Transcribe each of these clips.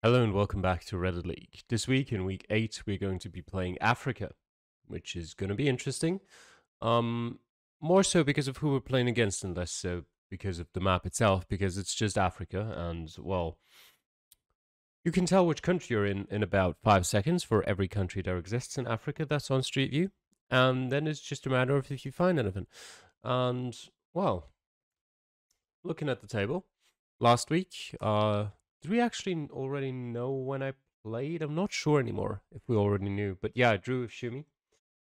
Hello and welcome back to Reddit League. This week in week 8 we're going to be playing Africa, which is going to be interesting. Um More so because of who we're playing against and less so because of the map itself, because it's just Africa and well, you can tell which country you're in about 5 seconds for every country that exists in Africa that's on Street View. And then it's just a matter of if you find anything. And well, looking at the table, last week, did we actually already know when I played? I'm not sure anymore if we already knew, but yeah, I drew with Shumi,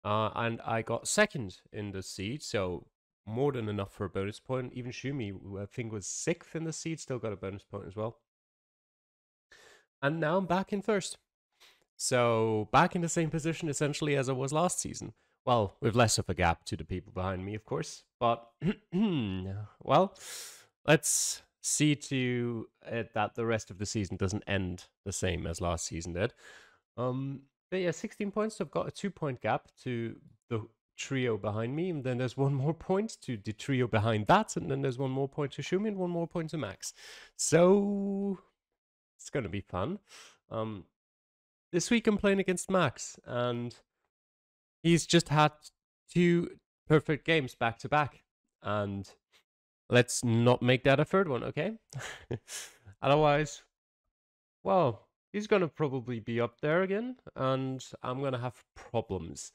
and I got second in the seed, so more than enough for a bonus point. Even Shumi, who I think was sixth in the seed, still got a bonus point as well. And now I'm back in first. So back in the same position essentially as I was last season. Well, with less of a gap to the people behind me, of course. But well, let's see to it that the rest of the season doesn't end the same as last season did. But yeah, 16 points. So I've got a 2-point gap to the trio behind me, and then there's one more point to the trio behind that, and then there's one more point to Shumi and one more point to Max. So it's gonna be fun. This week I'm playing against Max, and he's just had 2 perfect games back to back. And let's not make that a third one, okay? Otherwise, well, he's gonna probably be up there again, and I'm gonna have problems.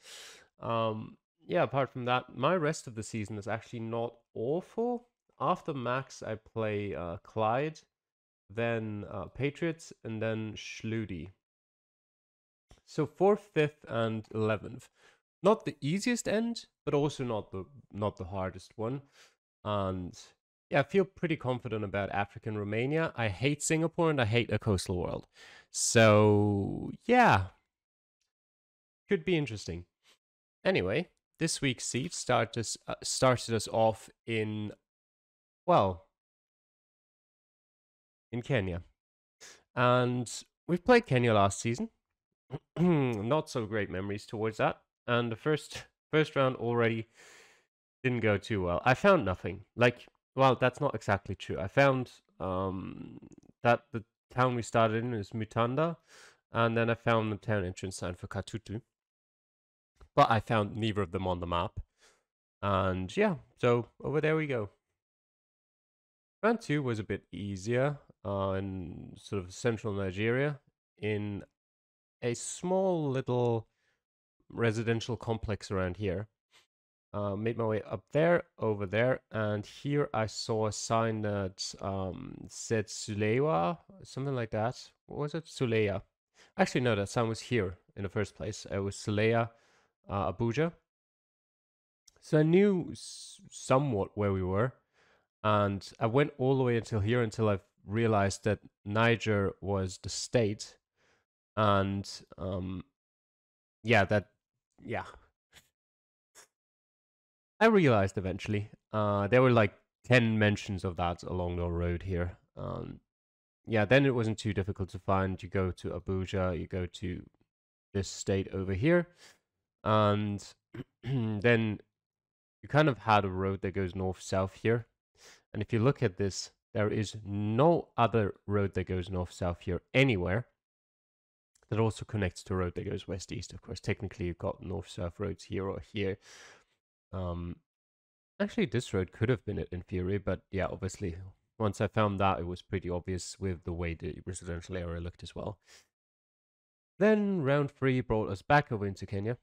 Yeah, apart from that, my rest of the season is actually not awful. After Max, I play Clyde, then Patriots, and then Schludy. So 4th, 5th, and 11th. Not the easiest end, but also not the hardest one. And yeah, I feel pretty confident about Africa and Romania. I hate Singapore and I hate a coastal world. So yeah, could be interesting. Anyway, this week's seed started us off in, well, in Kenya. And we've played Kenya last season. Not so great memories towards that. And the first round already didn't go too well. I found nothing. Like, well, that's not exactly true. I found that the town we started in is Mutanda, and then I found the town entrance sign for Katutu. But I found neither of them on the map. And yeah, so over there we go. Round 2 was a bit easier in sort of central Nigeria in a small little residential complex around here. Made my way up there, over there, and here I saw a sign that said Sulewa, something like that. What was it? Suleya. Actually, no, that sign was here in the first place. It was Suleya, Abuja. So I knew somewhat where we were, and I went all the way until here until I realized that Niger was the state, and yeah, yeah, I realized eventually. There were like 10 mentions of that along the road here. Yeah, then it wasn't too difficult to find. You go to Abuja, you go to this state over here, and then you kind of had a road that goes north-south here. And if you look at this, there is no other road that goes north-south here anywhere that also connects to a road that goes west-east. Of course, technically you've got north-south roads here or here. Actually, this road could have been it in theory, but yeah, obviously, once I found that, it was pretty obvious with the way the residential area looked as well. Then round 3 brought us back over into Kenya.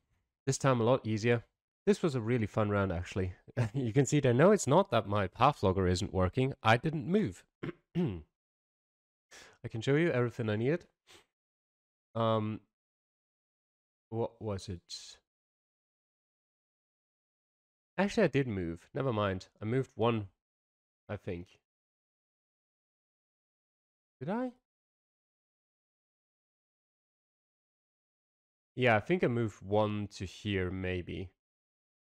This time a lot easier. This was a really fun round, actually. You can see there, no, it's not that my path logger isn't working. I didn't move. I can show you everything I needed. What was it? Actually, I did move. Never mind. I moved one, I think. Did I? Yeah, I think I moved one to here, maybe.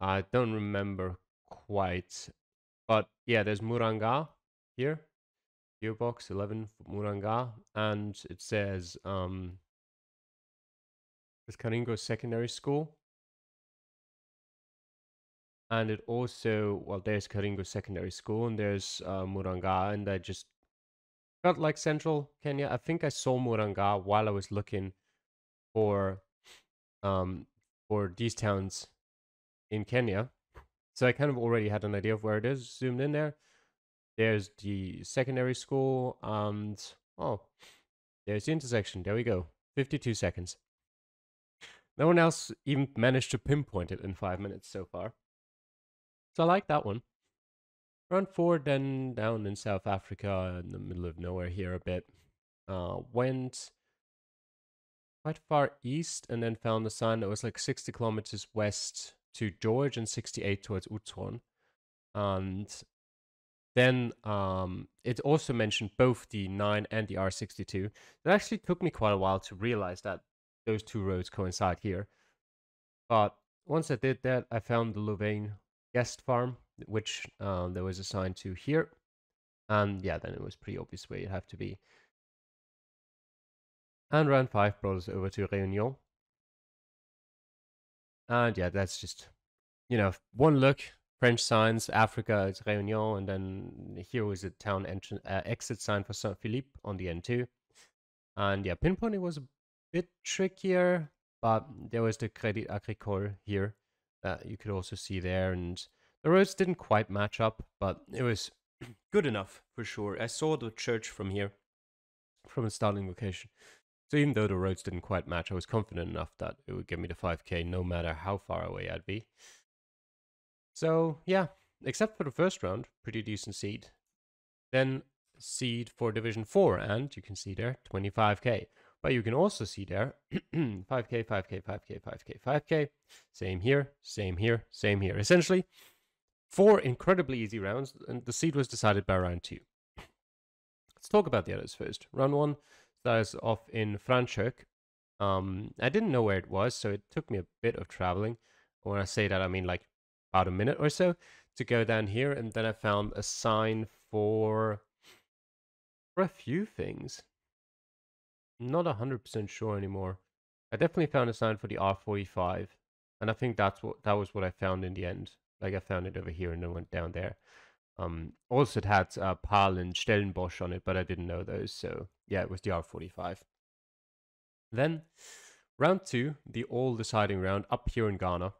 I don't remember quite. But yeah, there's Muranga here. Gearbox 11 for Muranga. And it says there's Karingo Secondary School. And it also, well, there's Karingo Secondary School and there's Muranga. And I just Felt like central Kenya. I think I saw Murang'a while I was looking for um these towns in Kenya. So I kind of already had an idea of where it is. Zoomed in there. There's the secondary school and oh, there's the intersection. There we go. 52 seconds. No one else even managed to pinpoint it in 5 minutes so far. So I like that one. Round 4, then down in South Africa, in the middle of nowhere here a bit. Went quite far east and then found a sign that was like 60 kilometers west to George and 68 towards Utswan. And then it also mentioned both the 9 and the R62. It actually took me quite a while to realize that those two roads coincide here. But once I did that, I found the Louvain guest farm, which there was a sign to here. And yeah, then it was pretty obvious where you'd have to be. And round 5 brought us over to Réunion. And yeah, that's just, you know, one look, French signs, Africa, it's Réunion, and then here was a town exit sign for Saint-Philippe on the N2. And yeah, pinpointing was a bit trickier, but there was the Crédit Agricole here that you could also see there, and the roads didn't quite match up, but it was good enough for sure. I saw the church from here, from a starting location. So even though the roads didn't quite match, I was confident enough that it would give me the 5k no matter how far away I'd be. So yeah, except for the first round, pretty decent seed. Then seed for Division 4, and you can see there 25k. But you can also see there 5k, 5k, 5k, 5k, 5k. Same here, same here, same here. Essentially, 4 incredibly easy rounds, and the seed was decided by round 2. Let's talk about the others first. Round 1 starts off in Franschhoek. I didn't know where it was, so it took me a bit of traveling. When I say that, I mean like about a minute or so to go down here, and then I found a sign for a few things. I'm not 100% sure anymore. I definitely found a sign for the R45, and I think that was what I found in the end. Like I found it over here and then went down there. Also it had Pal and Stellenbosch on it, but I didn't know those, so yeah, it was the R45. Then round 2, the all-deciding round up here in Ghana,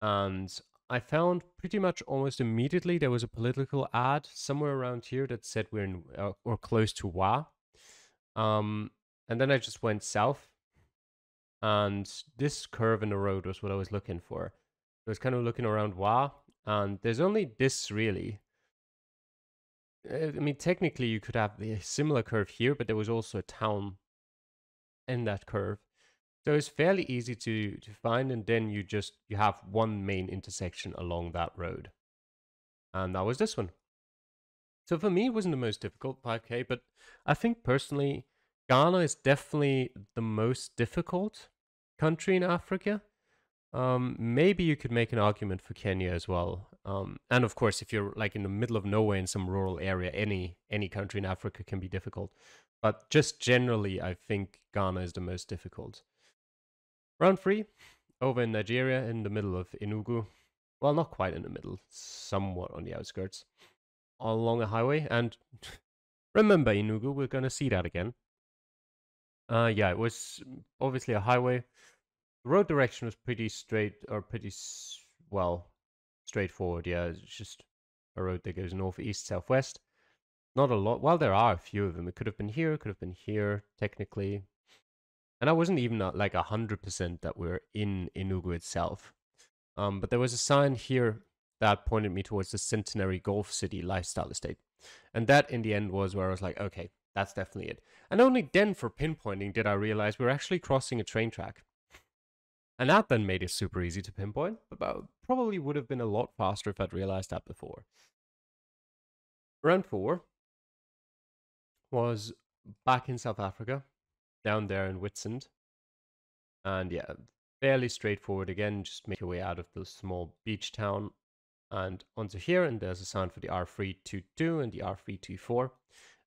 and I found pretty much almost immediately there was a political ad somewhere around here that said we're in or close to Wa. And then I just went south, and this curve in the road was what I was looking for. I was kind of looking around Wa, and there's only this really. I mean, technically you could have a similar curve here, but there was also a town in that curve. So it's fairly easy to find, and then you have one main intersection along that road. And that was this one. So for me, it wasn't the most difficult 5K, but I think personally, Ghana is definitely the most difficult country in Africa. Maybe you could make an argument for Kenya as well. And of course, if you're like in the middle of nowhere in some rural area, any country in Africa can be difficult. But just generally, I think Ghana is the most difficult. Round 3, over in Nigeria, in the middle of Enugu. Well, not quite in the middle, somewhat on the outskirts, along a highway. And remember Enugu, we're going to see that again. Yeah, it was obviously a highway. The road direction was pretty straight, or well, straightforward. Yeah, it's just a road that goes north, east, southwest. Not a lot. Well, there are a few of them. It could have been here, technically. And I wasn't even like 100% that we're in Enugu itself. But there was a sign here that pointed me towards the Centenary Golf City lifestyle estate. And that in the end was where I was like, okay, that's definitely it. And only then for pinpointing did I realize we're actually crossing a train track. And that then made it super easy to pinpoint, but probably would have been a lot faster if I'd realized that before. Round 4 was back in South Africa, down there in Whitsand. And yeah, fairly straightforward again, just make your way out of the small beach town and onto here, and there's a sign for the R322 and the R324.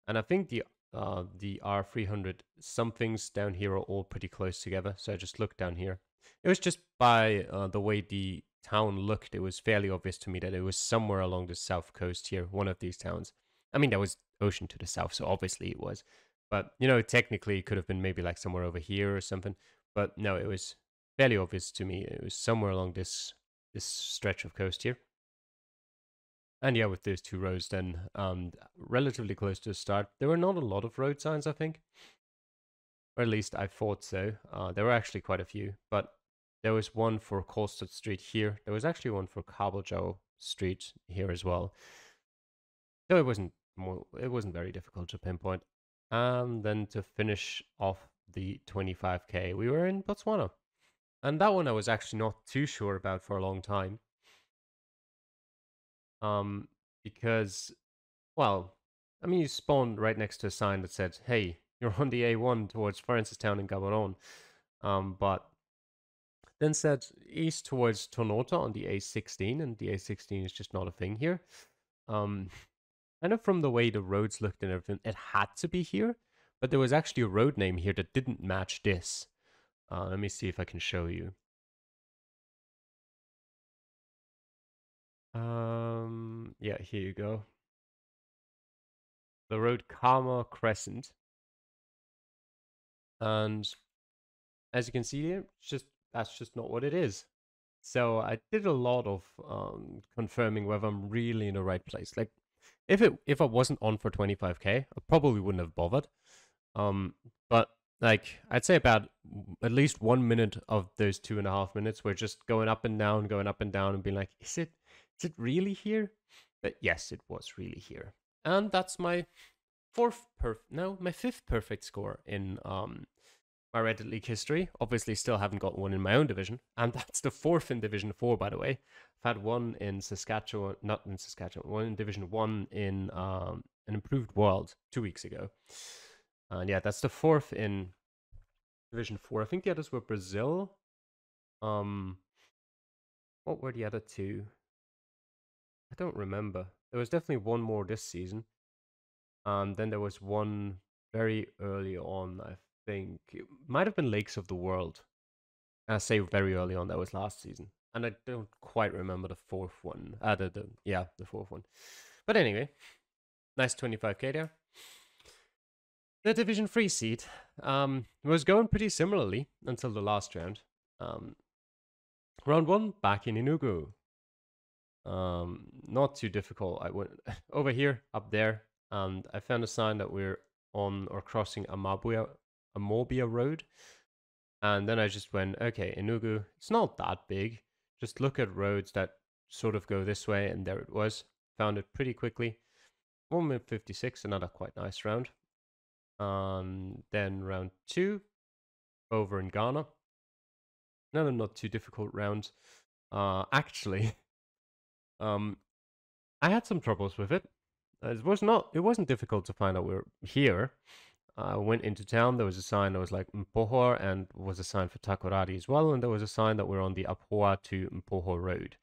And I think the R300 somethings down here are all pretty close together, so I just looked down here. It was just by the way the town looked, it was fairly obvious to me that it was somewhere along the south coast here, one of these towns. I mean, there was ocean to the south, so obviously it was. But technically it could have been maybe like somewhere over here or something. But no, it was fairly obvious to me. It was somewhere along this stretch of coast here. And yeah, with those two roads, then relatively close to the start, there were not a lot of road signs, I think, or at least I thought so. There were actually quite a few, but there was one for Kolstad Street here. There was actually one for Kabeljow Street here as well. So it wasn't very difficult to pinpoint. And then to finish off the 25k, we were in Botswana. And that one I was actually not too sure about for a long time. Because, well, I mean, you spawned right next to a sign that said, hey, you're on the A1 towards Francistown in Gaborone. But then said east towards Tonota on the A16, and the A16 is just not a thing here. Kind of from the way the roads looked and everything, it had to be here, but there was actually a road name here that didn't match this. Let me see if I can show you. Yeah, here you go. The road Karma Crescent. And as you can see here, that's just not what it is. So I did a lot of confirming whether I'm really in the right place. Like, if I wasn't on for 25k, I probably wouldn't have bothered. But like I'd say about at least 1 minute of those 2.5 minutes were just going up and down, and being like, is it really here? But yes, it was really here. And that's my fifth perfect score in my Reddit League history. Obviously, still haven't got one in my own division, and that's the fourth in Division 4, by the way. I've had one in Saskatchewan, not in Saskatchewan, one in Division 1 in an improved world 2 weeks ago. And yeah, that's the fourth in Division 4. I think the others were Brazil. What were the other two? I don't remember. There was definitely one more this season. Then there was one very early on, I think. It might have been Lakes of the World. I say very early on, that was last season. And I don't quite remember the fourth one. The fourth one. But anyway, nice 25k there. The Division 3 seed was going pretty similarly until the last round. Round 1, back in Enugu. Not too difficult. I went over here, up there, and I found a sign that we're on or crossing Amobia Road. And then I just went, okay, Enugu, it's not that big. Just look at roads that sort of go this way, and there it was. Found it pretty quickly. 1 minute 56, another quite nice round. Then round 2, over in Ghana. Another not too difficult round. Actually, I had some troubles with it. It wasn't difficult to find out we're here. I went into town. There was a sign that was like Mpohor, and was a sign for Takoradi as well. And there was a sign that we're on the Apoa to Mpohor Road.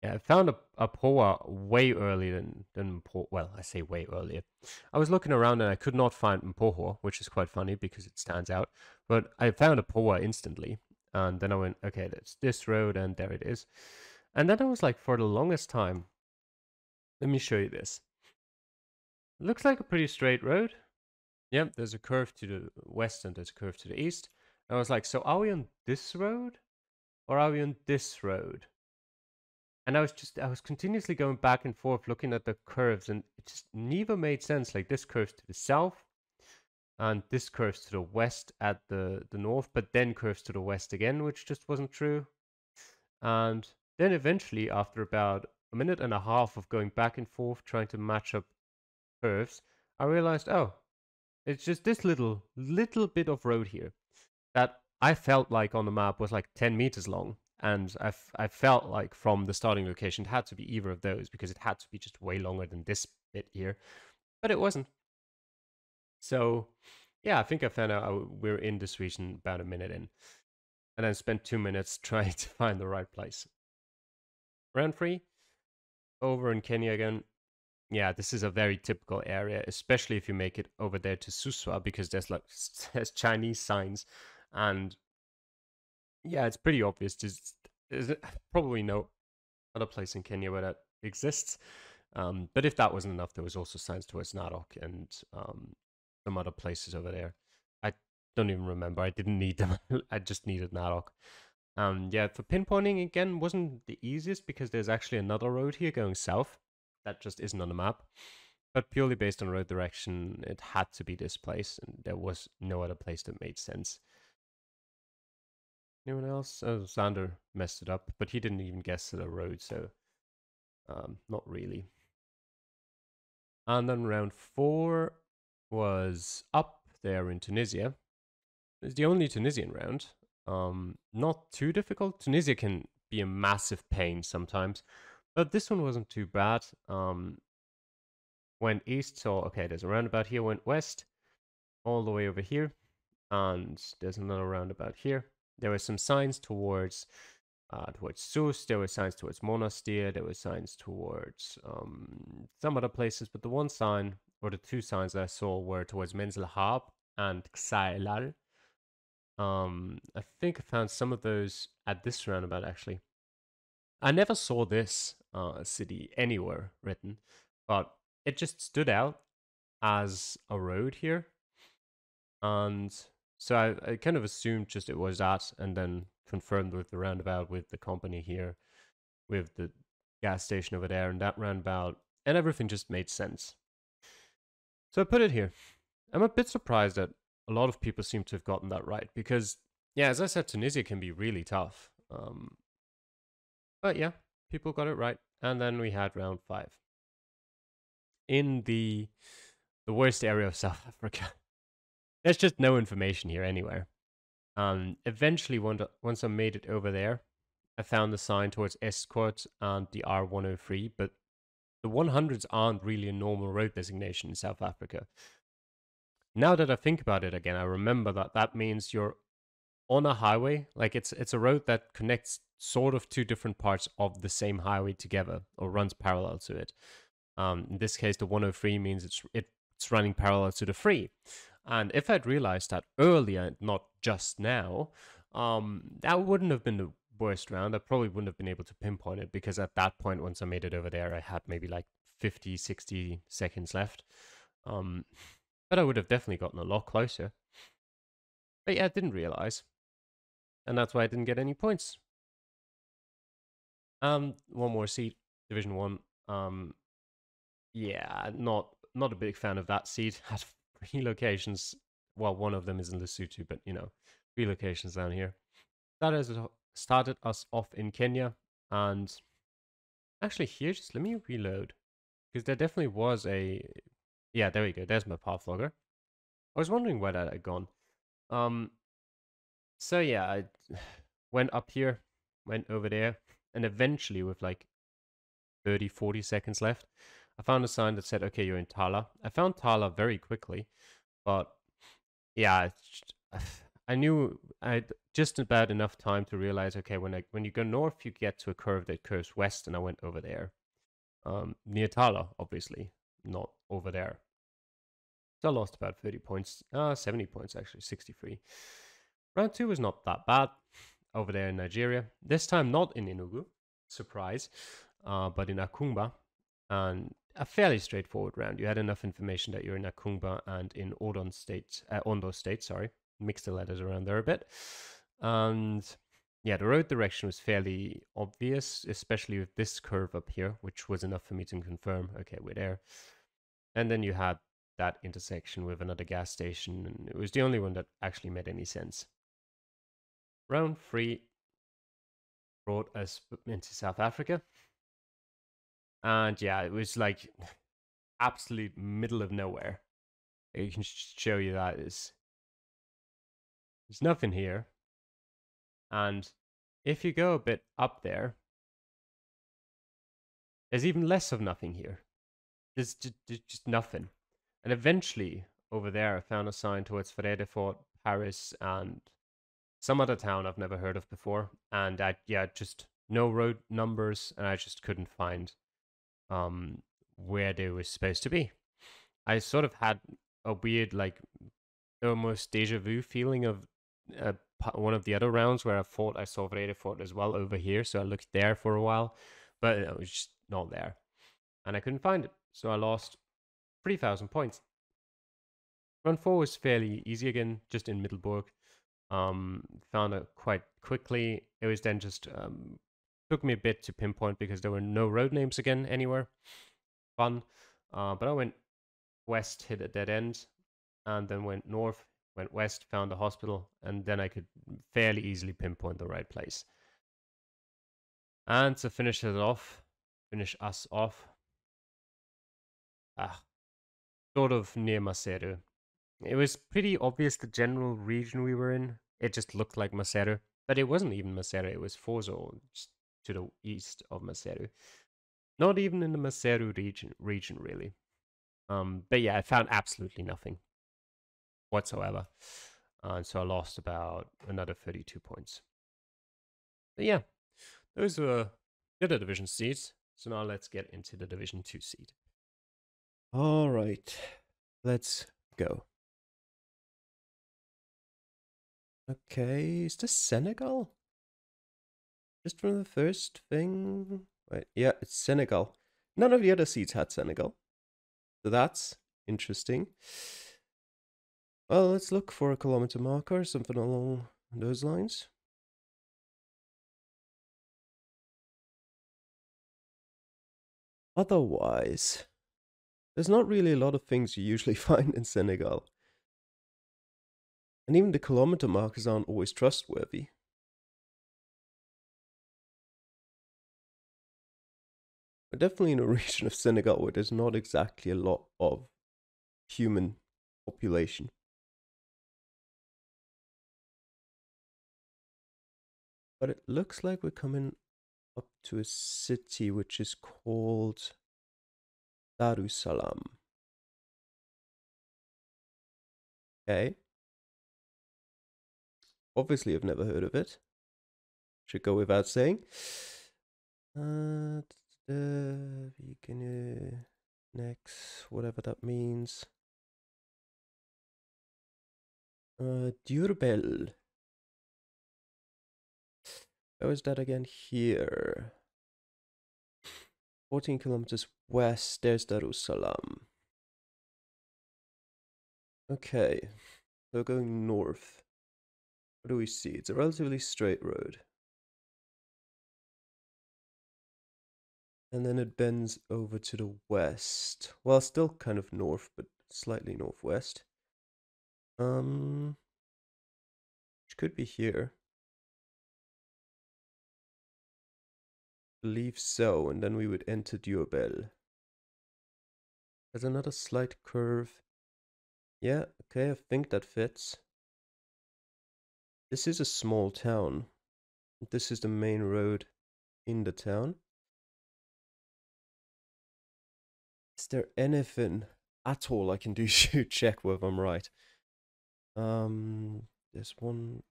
Yeah, I found Apoa way earlier than Mpohor. Well, I say way earlier. I was looking around and I could not find Mpohor, which is quite funny because it stands out. But I found Apoa instantly. And then I went, okay, that's this road, and there it is. And then I was like, for the longest time, let me show you this. It looks like a pretty straight road. Yep, there's a curve to the west and there's a curve to the east. And I was like, so are we on this road or are we on this road? And I was continuously going back and forth looking at the curves, and it just neither made sense. Like, this curves to the south and this curves to the west at the north, but then curves to the west again, which just wasn't true. And then eventually, after about 1.5 minutes of going back and forth trying to match up curves, I realized, oh, it's just this little bit of road here that I felt like on the map was like 10 meters long. And I felt like from the starting location, it had to be either of those because it had to be just way longer than this bit here. But it wasn't. So, yeah, I think I found out we're in this region about 1 minute in. And then spent 2 minutes trying to find the right place. Round 3, over in Kenya again. Yeah, this is a very typical area, especially if you make it over there to Suswa, because there's Chinese signs. And yeah, it's pretty obvious. There's probably no other place in Kenya where that exists. But if that wasn't enough, there was also signs towards Narok and some other places over there. I don't even remember. I didn't need them. I just needed Narok. Yeah, for pinpointing again wasn't the easiest because there's actually another road here going south that just isn't on the map. But purely based on road direction, it had to be this place, and there was no other place that made sense. Anyone else? Oh, Xander messed it up, but he didn't even guess the road, so not really. And then round 4 was up there in Tunisia. It's the only Tunisian round. Not too difficult. Tunisia can be a massive pain sometimes, but this one wasn't too bad. Went east, so okay, there's a roundabout here. Went west, all the way over here, and there's another roundabout here. There were some signs towards Sus. There were signs towards Monastir. There were signs towards some other places, but the one sign or the two signs that I saw were towards Menzelhab and Xaelal. I think I found some of those at this roundabout actually. I never saw this city anywhere written, but it just stood out as a road here. And so I kind of assumed just it was that, and then confirmed with the roundabout, with the company here, with the gas station over there, and that roundabout, and everything just made sense. So I put it here. I'm a bit surprised that a lot of people seem to have gotten that right, because, yeah, as I said, Tunisia can be really tough. But yeah, people got it right. And then we had round 5. In the worst area of South Africa. There's just no information here anywhere. Eventually, once I made it over there, I found the sign towards Escort and the R103, but the 100s aren't really a normal road designation in South Africa. Now that I think about it again, I remember that means you're on a highway, like it's a road that connects sort of two different parts of the same highway together or runs parallel to it. In this case, the 103 means it's running parallel to the 3. And if I'd realized that earlier, not just now, that wouldn't have been the worst round. I probably wouldn't have been able to pinpoint it because at that point, once I made it over there, I had maybe like 50, 60 seconds left. But I would have definitely gotten a lot closer. But yeah, I didn't realize. And that's why I didn't get any points. One more seed, Division 1. Yeah, not a big fan of that seed. Had 3 locations. Well, one of them is in Lesotho, but 3 locations down here. That started us off in Kenya, and actually here, just let me reload, because there definitely was a. Yeah, there we go. There's my path logger. I was wondering where that had gone. So yeah, I went up here, went over there, and eventually with like 30, 40 seconds left, I found a sign that said, okay, you're in Tala. I found Tala very quickly, but yeah, I knew I had just about enough time to realize, okay, when you go north, you get to a curve that curves west, and I went over there. Near Tala, obviously, not over there. So I lost about 30 points, 70 points actually, 63. Round 2 was not that bad over there in Nigeria. This time not in Enugu, surprise, but in Akumba. And a fairly straightforward round. You had enough information that you're in Akumba and in Ondo State, sorry. Mixed the letters around there a bit. And yeah, the road direction was fairly obvious, especially with this curve up here, which was enough for me to confirm, okay, we're there. And then you had that intersection with another gas station, and it was the only one that actually made any sense. Round 3 brought us into South Africa. And yeah, it was like absolute middle of nowhere. I can show you that there's nothing here. And if you go a bit up there, there's even less of nothing here. There's just nothing. And eventually, over there, I found a sign towards Vredefort, Paris, and some other town I've never heard of before. And just no road numbers, and I just couldn't find where they were supposed to be. I sort of had a weird, like, almost deja vu feeling of one of the other rounds where I thought I saw Vredefort as well over here. So I looked there for a while, but it was just not there. and I couldn't find it. So I lost 3,000 points. Run 4 was fairly easy again, just in Middelburg. Found it quite quickly. It was then just took me a bit to pinpoint because there were no road names again anywhere. Fun. But I went west, hit a dead end, and then went north, went west, found a hospital, and then I could fairly easily pinpoint the right place. And to finish us off, sort of near Maseru. It was pretty obvious the general region we were in. It just looked like Maseru, but it wasn't even Maseru. It was Fozo, just to the east of Maseru. Not even in the Maseru region really. But yeah, I found absolutely nothing whatsoever. So I lost about another 32 points. But yeah, those were the division seeds. So now let's get into the division 2 seed. All right, let's go. Okay, is this Senegal? Just from the first thing? Wait, yeah, it's Senegal. None of the other seeds had Senegal. So that's interesting. Well, let's look for a kilometer marker, something along those lines. Otherwise, there's not really a lot of things you usually find in Senegal. And even the kilometer markers aren't always trustworthy. We're definitely in a region of Senegal where there's not exactly a lot of human population. But it looks like we're coming up to a city which is called Darussalam. Okay. Obviously, I've never heard of it. Should go without saying. Next, whatever that means. Durbel. Where is that again? Here. 14 kilometers west, there's Darussalam. Okay, so going north. What do we see? It's a relatively straight road. And then it bends over to the west. Well, still kind of north, but slightly northwest. Which could be here. Believe so, and then we would enter Durbel. There's another slight curve. Yeah, okay, I think that fits. This is a small town. This is the main road in the town. Is there anything at all I can do to check whether I'm right? There's one.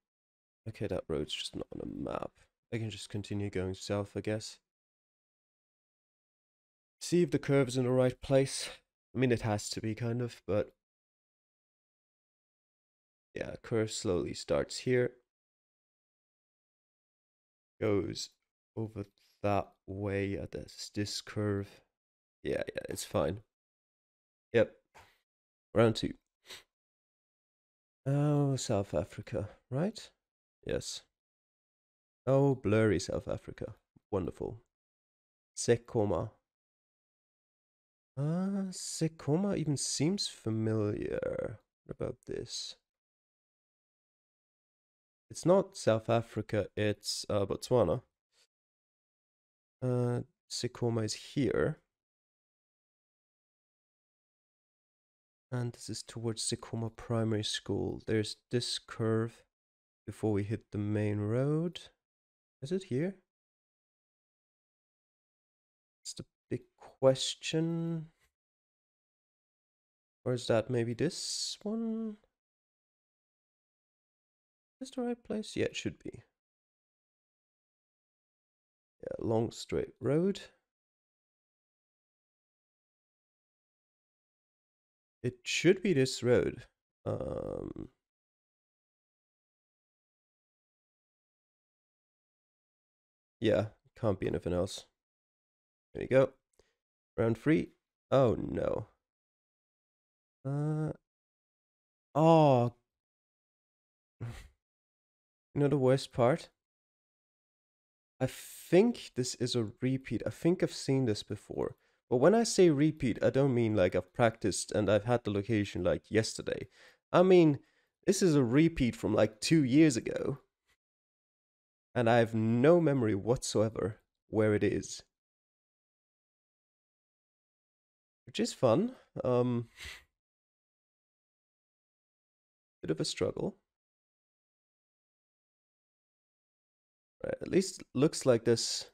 Okay, that road's just not on a map. I can just continue going south, I guess. See if the curve's in the right place. I mean, it has to be, kind of, but yeah, curve slowly starts here. Goes over that way at this curve. Yeah, it's fine. Yep. Round 2. Oh, South Africa, right? Yes. Oh, blurry South Africa. Wonderful. Sekoma. Sekoma even seems familiar. What about this? It's not South Africa, it's Botswana. Sekoma is here. And this is towards Sekoma Primary School. There's this curve before we hit the main road. Is it here? It's the big question. Or is that maybe this one? Is this the right place? Yeah, it should be. Yeah, long straight road. It should be this road. Yeah, can't be anything else. There you go. Round 3. Oh no. Oh, you know the worst part? I think this is a repeat. I think I've seen this before. But when I say repeat, I don't mean like I've practiced and I've had the location like yesterday. I mean, this is a repeat from like 2 years ago. And I have no memory whatsoever where it is. Which is fun. Bit of a struggle. Right, at least looks like there's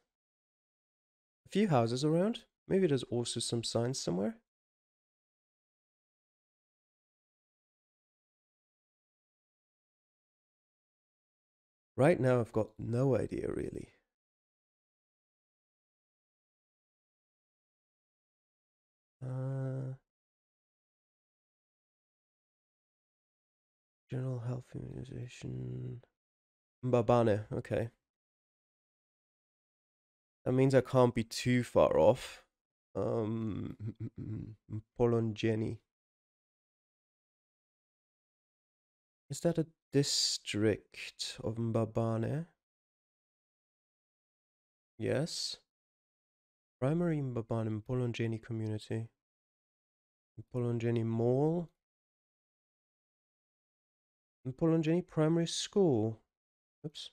a few houses around. Maybe there's also some signs somewhere. Right now, I've got no idea really. General Health Immunization. Mbabane, okay. That means I can't be too far off. Polongeni. Is that a district of Mbabane? Yes. Primary Mbabane, Polongeni community. Polongeni Mall. Polongeni Primary School. Oops.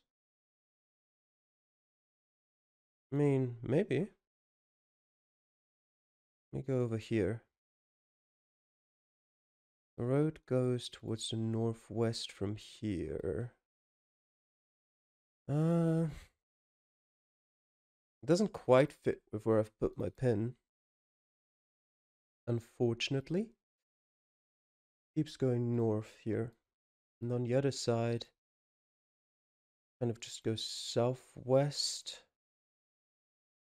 I mean, maybe. Let me go over here. The road goes towards the northwest from here. It doesn't quite fit with where I've put my pin. Unfortunately. Keeps going north here. And on the other side, kind of just goes southwest.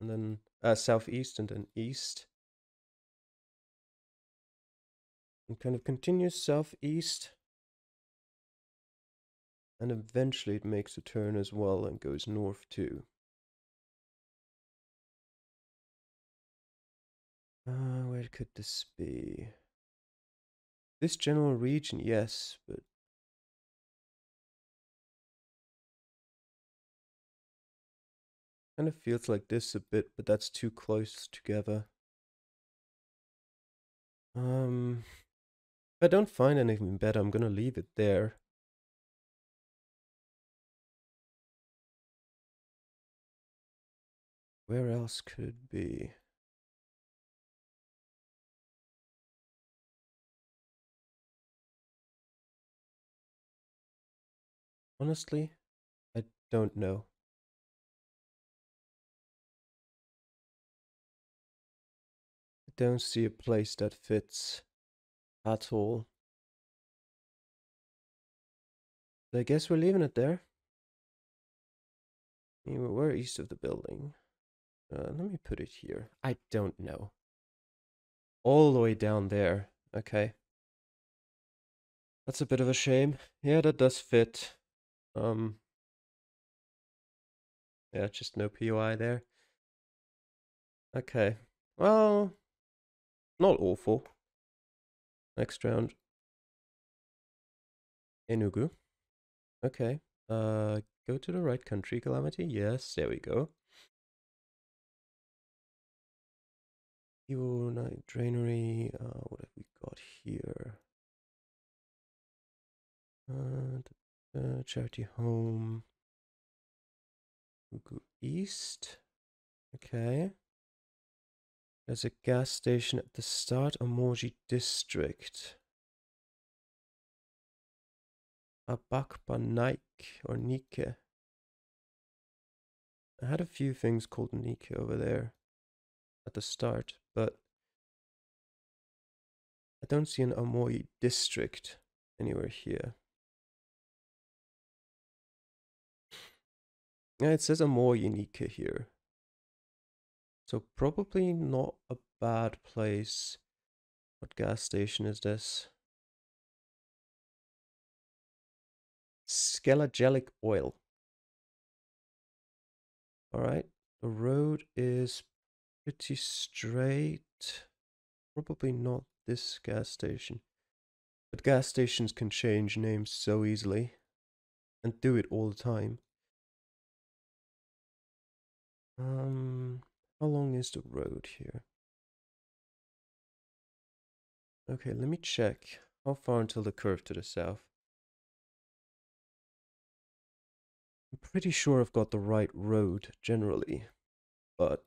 And then southeast and then east. And kind of continues southeast. And eventually it makes a turn as well and goes north too. Where could this be? This general region, yes, but kind of feels like this a bit, but that's too close together. If I don't find anything better, I'm gonna leave it there. Where else could it be? Honestly, I don't know. I don't see a place that fits at all. I guess we're leaving it there. I mean, we're east of the building. Let me put it here. I don't know. All the way down there. Okay. That's a bit of a shame. Yeah, that does fit. Yeah, just no POI there. Okay. Well, not awful. Next round. Enugu. Okay. Go to the right country, Calamity. Yes, there we go. Fuel, night drainery. What have we got here? Charity home. Enugu East. Okay. There's a gas station at the start. Amoji district. Abakba Nike or Nike. I had a few things called Nike over there at the start, but I don't see an Amoy district anywhere here. Yeah, it says Amoy Nike here. So probably not a bad place. What gas station is this? Skelagelic oil. Alright, the road is pretty straight. Probably not this gas station. But gas stations can change names so easily. And do it all the time. How long is the road here? Okay, let me check. How far until the curve to the south? I'm pretty sure I've got the right road generally, but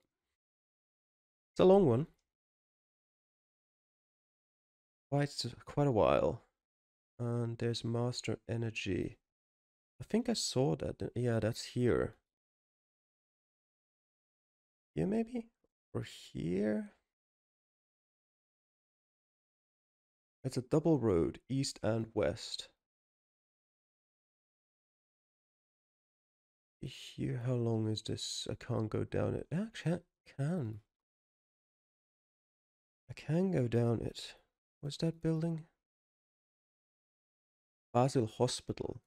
it's a long one. Quite a while. And there's Master Energy. I think I saw that. Yeah, that's here. Here maybe? Or here? It's a double road, east and west. Here, how long is this? I can't go down it. Actually, I can. I can go down it. What's that building? Basel Hospital.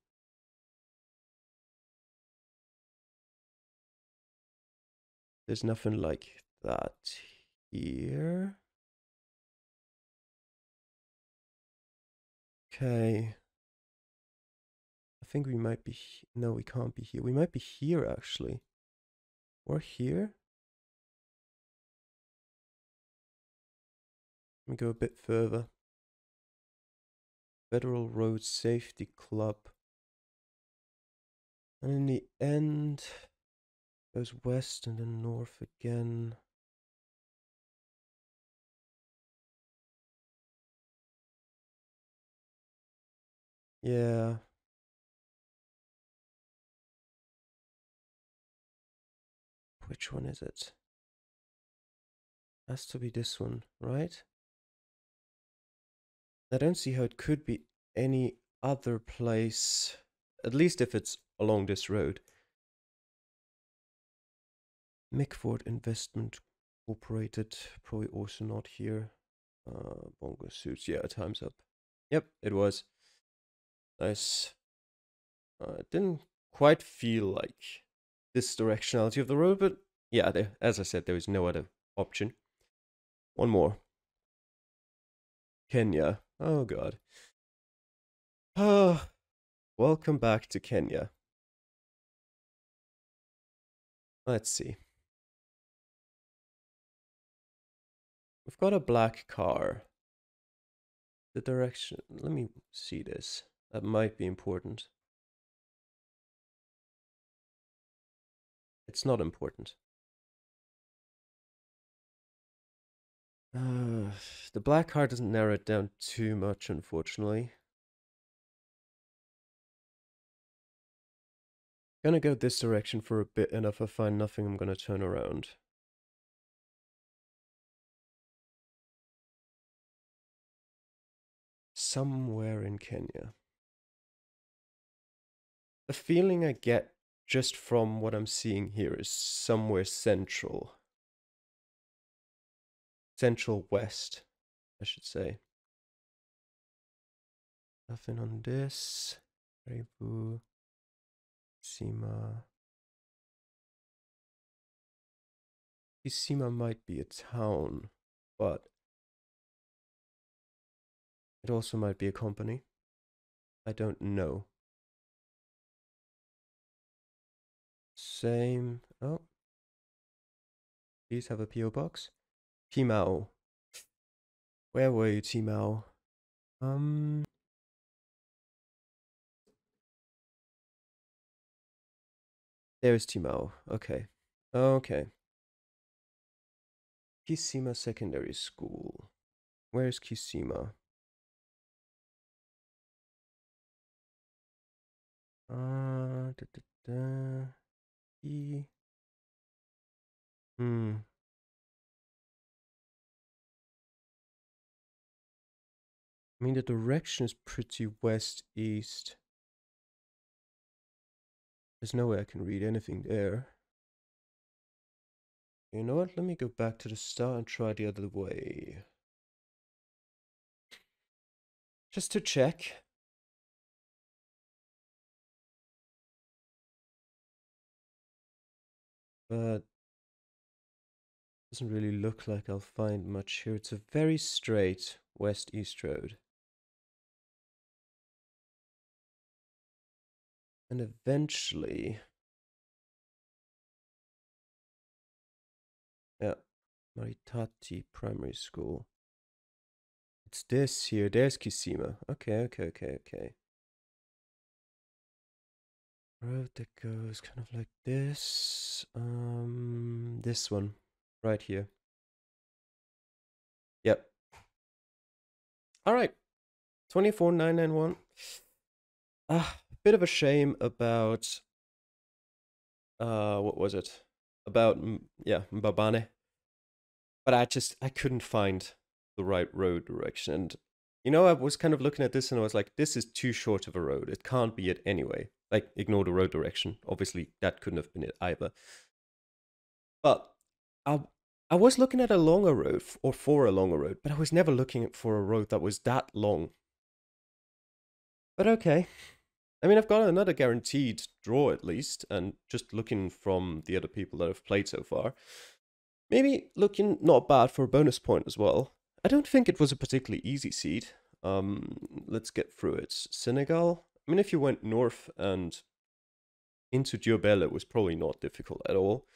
There's nothing like that here. Okay. I think we might be... No, we can't be here. We might be here, actually. Or here? Let me go a bit further. Federal Road Safety Club. And in the end, goes west and then north again. Yeah. Which one is it? Has to be this one, right? I don't see how it could be any other place, at least if it's along this road. Mickford Investment Incorporated, probably also not here. Bongo Suits, yeah, time's up. Yep, it was. Nice. It didn't quite feel like this directionality of the road, but yeah, as I said, there was no other option. One more. Kenya. Oh god. Ah, welcome back to Kenya. Let's see. We've got a black car. The direction, let me see this. That might be important. It's not important. The black car doesn't narrow it down too much, unfortunately. Gonna go this direction for a bit, and if I find nothing, I'm gonna turn around. Somewhere in Kenya. The feeling I get just from what I'm seeing here is somewhere central. Central west, I should say. Nothing on this. Karibu. Sima. Kisima might be a town, but it also might be a company. I don't know. Same. Oh. Please have a P.O. box. Timao. Where were you, Timao? There's Timao. Okay. Okay. Kisima Secondary School. Where's Kisima? Da, da, da. I mean, the direction is pretty west-east. There's no way I can read anything there. You know what? Let me go back to the start and try the other way. Just to check. But Doesn't really look like I'll find much here. It's a very straight west-east road. And eventually, yeah, Maritati Primary School. It's this here. There's Kisima. Okay. Road that goes kind of like this. This one. Right here. Yep. Alright. 24991. Bit of a shame about what was it? About Mbabane. But I couldn't find the right road direction. And you know, I was kind of looking at this and I was like, this is too short of a road. It can't be it anyway. Like, ignore the road direction. Obviously, that couldn't have been it either. But I was looking at a longer road, or for a longer road, but I was never looking for a road that was that long. But okay. I mean, I've got another guaranteed draw at least, and just looking from the other people that have played so far, maybe looking not bad for a bonus point as well. I don't think it was a particularly easy seed. Let's get through it. Senegal. I mean, if you went north and into Diobel, it was probably not difficult at all.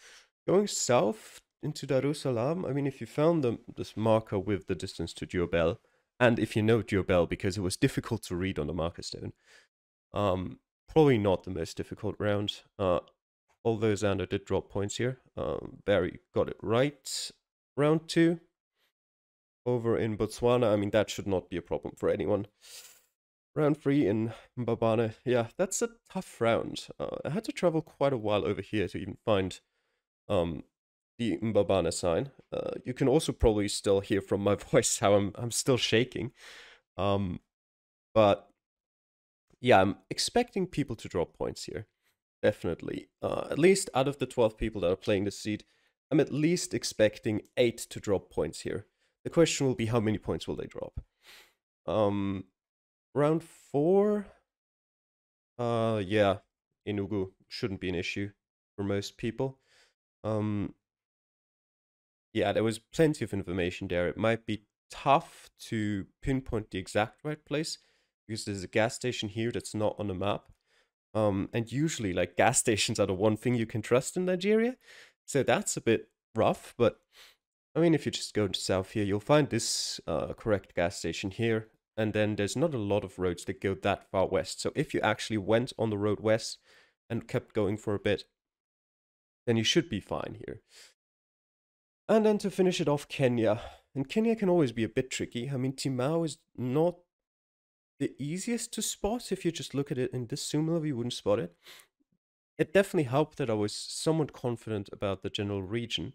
Going south into Darussalam, I mean, if you found this marker with the distance to Diobel, and if you know Diobel because it was difficult to read on the marker stone, probably not the most difficult round. Although Xander did drop points here. Barry got it right. Round 2. Over in Botswana, I mean, that should not be a problem for anyone. Round 3 in Mbabane. Yeah, that's a tough round. I had to travel quite a while over here to even find the Mbabane sign. You can also probably still hear from my voice how I'm still shaking. But yeah, I'm expecting people to drop points here. Definitely. At least out of the 12 people that are playing this seed, I'm at least expecting 8 to drop points here. The question will be how many points will they drop? Round 4? Yeah, Enugu shouldn't be an issue for most people. Yeah, there was plenty of information there. It might be tough to pinpoint the exact right place because there's a gas station here that's not on the map. And usually, like, gas stations are the one thing you can trust in Nigeria. So that's a bit rough, but I mean, if you just go to south here, you'll find this correct gas station here. And then there's not a lot of roads that go that far west. So if you actually went on the road west and kept going for a bit, then you should be fine here. And then to finish it off, Kenya. And Kenya can always be a bit tricky. I mean, Timau is not the easiest to spot. If you just look at it in this zoom level, you wouldn't spot it. It definitely helped that I was somewhat confident about the general region.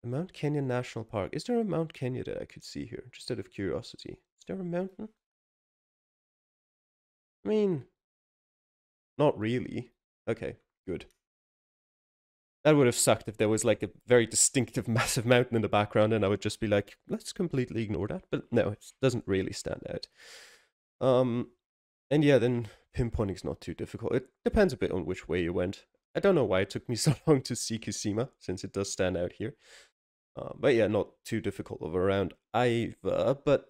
The Mount Kenya National Park. Is there a Mount Kenya that I could see here? Just out of curiosity. Is there a mountain? I mean, not really. Okay, good. That would have sucked if there was like a very distinctive massive mountain in the background and I would just be like, let's completely ignore that. But no, it doesn't really stand out. And yeah, then pinpointing is not too difficult. It depends a bit on which way you went. I don't know why it took me so long to see Kisima, since it does stand out here. But yeah, not too difficult of a round either. But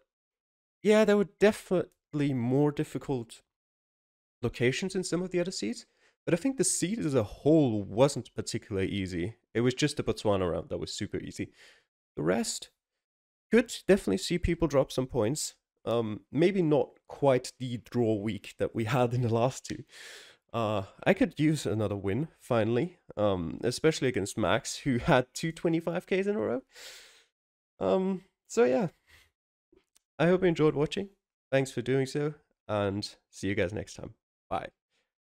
yeah, there were definitely more difficult locations in some of the other seeds. But I think the seed as a whole wasn't particularly easy. It was just the Botswana round that was super easy. The rest, could definitely see people drop some points. Maybe not quite the draw week that we had in the last two. I could use another win, finally. Especially against Max, who had two 25Ks in a row. So yeah. I hope you enjoyed watching. Thanks for doing so, and see you guys next time. Bye.